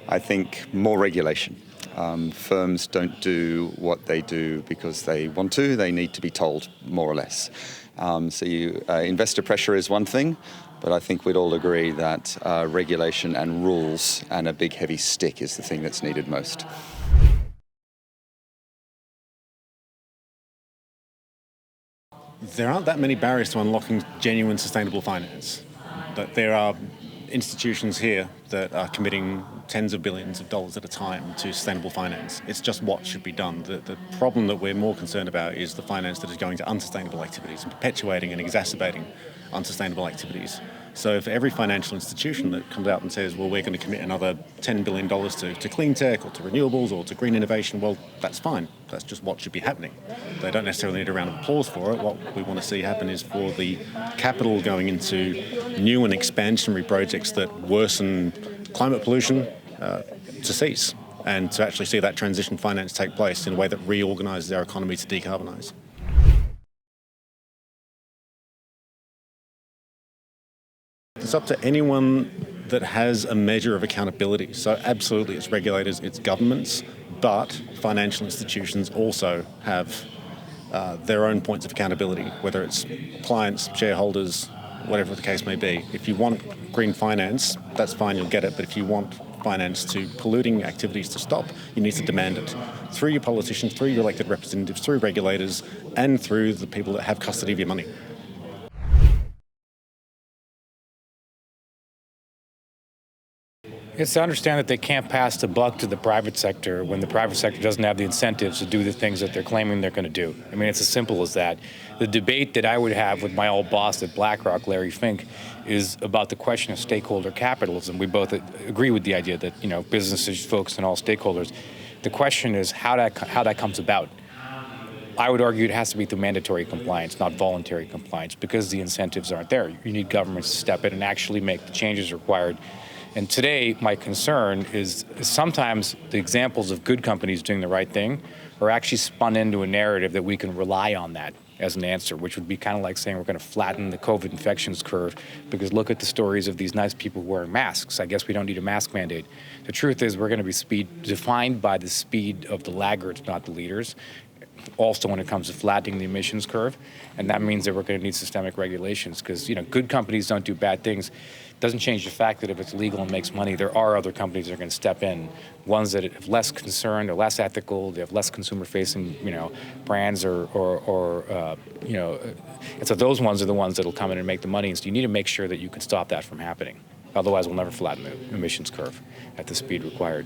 I think more regulation. Firms don't do what they do because they want to. They need to be told, more or less. Investor pressure is one thing, but I think we'd all agree that regulation and rules and a big heavy stick is the thing that's needed most. There aren't that many barriers to unlocking genuine sustainable finance. There are institutions here that are committing tens of billions of dollars at a time to sustainable finance. It's just what should be done. The problem that we're more concerned about is the finance that is going to unsustainable activities and perpetuating and exacerbating unsustainable activities. So for every financial institution that comes out and says, well, we're going to commit another $10 billion to clean tech or to renewables or to green innovation, well, that's fine. That's just what should be happening. They don't necessarily need a round of applause for it. What we want to see happen is for the capital going into new and expansionary projects that worsen climate pollution to cease, and to actually see that transition finance take place in a way that reorganises our economy to decarbonise. It's up to anyone that has a measure of accountability. So absolutely, it's regulators, it's governments, but financial institutions also have their own points of accountability, whether it's clients, shareholders, whatever the case may be. If you want green finance, that's fine, you'll get it. But if you want finance to polluting activities to stop, you need to demand it through your politicians, through your elected representatives, through regulators, and through the people that have custody of your money. It's to understand that they can't pass the buck to the private sector when the private sector doesn't have the incentives to do the things that they're claiming they're going to do. I mean, it's as simple as that. The debate that I would have with my old boss at BlackRock, Larry Fink, is about the question of stakeholder capitalism. We both agree with the idea that, businesses focus on all stakeholders. The question is how that comes about. I would argue it has to be through mandatory compliance, not voluntary compliance, because the incentives aren't there. You need governments to step in and actually make the changes required. And today, my concern is sometimes the examples of good companies doing the right thing are actually spun into a narrative that we can rely on that as an answer, which would be kind of like saying we're going to flatten the COVID infections curve because look at the stories of these nice people wearing masks. I guess we don't need a mask mandate. The truth is we're going to be defined by the speed of the laggards, not the leaders. Also when it comes to flattening the emissions curve, and that means that we're going to need systemic regulations because good companies don't do bad things. It doesn't change the fact that if it's legal and makes money, there are other companies that are going to step in, ones that have less concern, they're less ethical, they have less consumer-facing brands and so those ones are the ones that'll come in and make the money. And so you need to make sure that you can stop that from happening. Otherwise, we'll never flatten the emissions curve at the speed required.